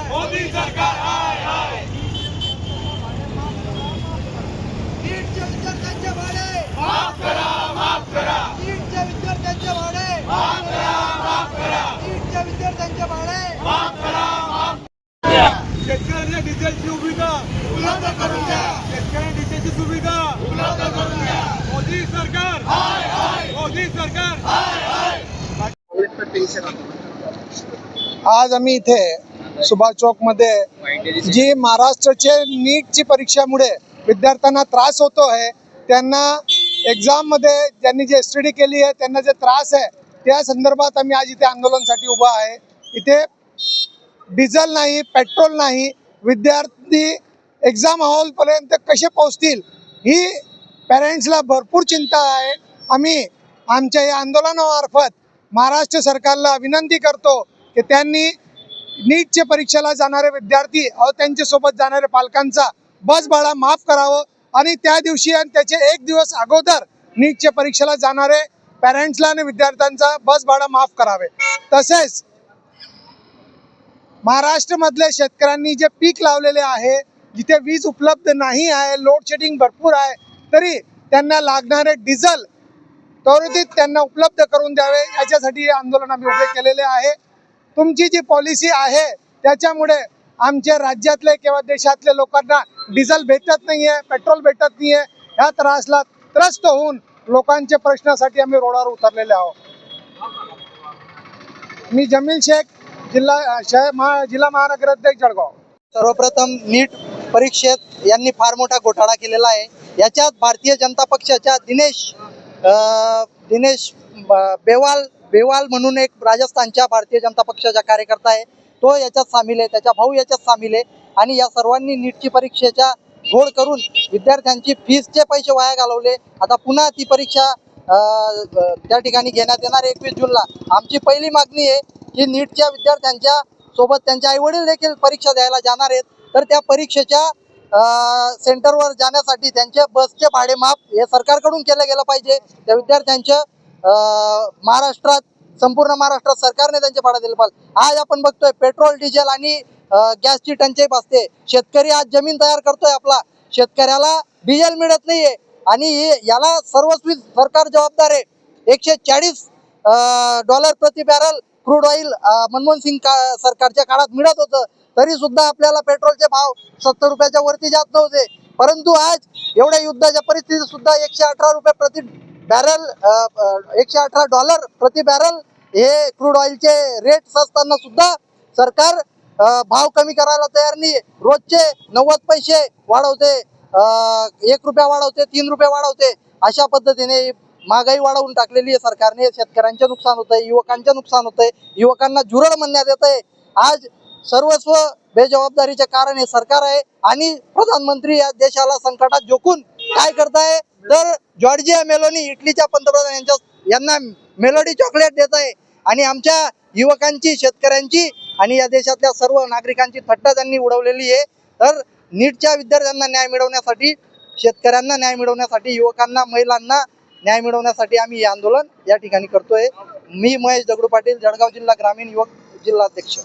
मोदी सरकार हाय हाय. नीटच्या विद्यार्थ्यांचे भाडे माफ करा, माफ करा, नीटच्या विद्यार्थ्यांचे भाडे माफ करा, माफ करा, नीटच्या विद्यार्थ्यांचे भाडे माफ करा, माफ करा. शेतकऱ्यांना डिझेलची सुविधा उपलब्ध करून द्या, शेतकऱ्यांना डिझेलची सुविधा उपलब्ध करून द्या. मोदी सरकार हाय हाय, मोदी सरकार. हाय हाय. आज आम्ही इथे सुभाष चौक मध्ये जी महाराष्ट्राचे नीटची परीक्षामुळे विद्यार्थ्यांना त्रास होतो आहे, त्यांना एक्झाम मध्ये ज्यांनी जी एसटीडी केली आहे त्यांना जे त्रास आहे त्या संदर्भात आम्ही आज इथे आंदोलनासाठी उभा आहे. इथे डिझेल नाही, पेट्रोल नाही, विद्यार्थी एक्झाम हॉल पर्यंत कसे पोहोचतील ही पॅरेंट्सला भरपूर चिंता आहे. आम्ही आमच्या या आंदोलनामार्फत महाराष्ट्र सरकारला विनंती करतो की त्यांनी नीटच्या परीक्षेला जाणारे विद्यार्थी व त्यांच्यासोबत जाणारे पालकांचा बस भाडा माफ करावं आणि त्या दिवशी आणि त्याचे एक दिवस अगोदर नीटच्या परीक्षेला जाणारे पॅरेंट्सला आणि विद्यार्थ्यांचा बस भाडा माफ करावे. तसेच महाराष्ट्रामधले शेतकऱ्यांनी जे पीक लावलेले आहे, जिथे वीज उपलब्ध नाही आहे, लोड शेडिंग भरपूर आहे, तरी त्यांना लागणारे डिझेल त्वरित त्यांना उपलब्ध करून द्यावे, याच्यासाठी हे आंदोलन आम्ही उभे केलेले आहे. तुमची जी पॉलिसी आहे त्याच्यामुळे आमच्या राज्यातले किंवा देशातल्या लोकांना डिझेल भेटत नाही आहे, पेट्रोल भेटत नाही आहे. ह्या त्रासला त्रस्त होऊन लोकांच्या प्रश्नासाठी आम्ही रोडावर उतरलेले आहोत. मी जमील शेख, जिल्हा महानगर अध्यक्ष जळगाव. सर्वप्रथम नीट परीक्षेत यांनी फार मोठा घोटाळा केलेला आहे. याच्यात भारतीय जनता पक्षाच्या दिनेश बेवाल म्हणून एक राजस्थानच्या भारतीय जनता पक्षाचा कार्यकर्ता आहे, तो याच्यात सामील आहे, त्याचा भाऊ याच्यात सामील आहे. आणि या सर्वांनी नीटची परीक्षेचा घोळ करून विद्यार्थ्यांची फीसचे पैसे वाया घालवले. आता पुन्हा ती परीक्षा त्या ठिकाणी घेण्यात येणार 21 जूनला. आमची पहिली मागणी आहे की नीटच्या विद्यार्थ्यांच्या सोबत त्यांचे आईवडील देखील परीक्षा द्यायला जाणार आहेत, तर त्या परीक्षेच्या सेंटरवर जाण्यासाठी त्यांचे बसचे भाडे माफ हे सरकारकडून केलं गेलं पाहिजे. त्या विद्यार्थ्यांच्या संपूर्ण महाराष्ट्रात सरकारने त्यांचे भाडे दिले पाहिजे. आज आपण बघतोय पेट्रोल, डिझेल आणि गॅसची टंचाई भासते. शेतकरी आज जमीन तयार करतोय आपला, शेतकऱ्याला डिझेल मिळत नाहीये आणि याला सर्वस्वी सरकार जबाबदार आहे. $140 प्रति barrel crude oil Manmohan Singh सरकारच्या काळात मिळत होतं, तरी सुद्धा आपल्याला पेट्रोलचे भाव 70 रुपयाच्या वरती जात नव्हते. परंतु आज एवढ्या युद्धाच्या परिस्थितीत सुद्धा $118 प्रति बॅरल $118 प्रति बॅरल हे क्रूड ऑइलचे रेट असताना सुद्धा सरकार भाव कमी करायला तयार नाही. रोजचे 90 पैसे वाढवते, 1 रुपया वाढवते, 3 रुपये वाढवते. अशा पद्धतीने महागाई वाढवून टाकलेली आहे सरकारने. शेतकऱ्यांचे नुकसान होत आहे, युवकांचे नुकसान होत आहे, युवकांना झुरळ म्हणण्यात येत आहे. आज सर्वस्व बेजबाबदारीचे कारण हे सरकार आहे आणि प्रधानमंत्री या देशाला संकटात झोकून काय करताय तर जॉर्जिया मेलोनी इटलीच्या पंतप्रधान यांना मेलोडी चॉकलेट देत आहे आणि आमच्या युवकांची, शेतकऱ्यांची आणि या देशातल्या सर्व नागरिकांची थट्टा त्यांनी उडवलेली आहे. तर नीटच्या विद्यार्थ्यांना न्याय मिळवण्यासाठी, शेतकऱ्यांना न्याय मिळवण्यासाठी, युवकांना, महिलांना न्याय मिळवण्यासाठी आम्ही हे आंदोलन या ठिकाणी करतोय. मी महेश दगडू पाटील, जळगाव जिल्हा ग्रामीण युवक जिल्हाध्यक्ष.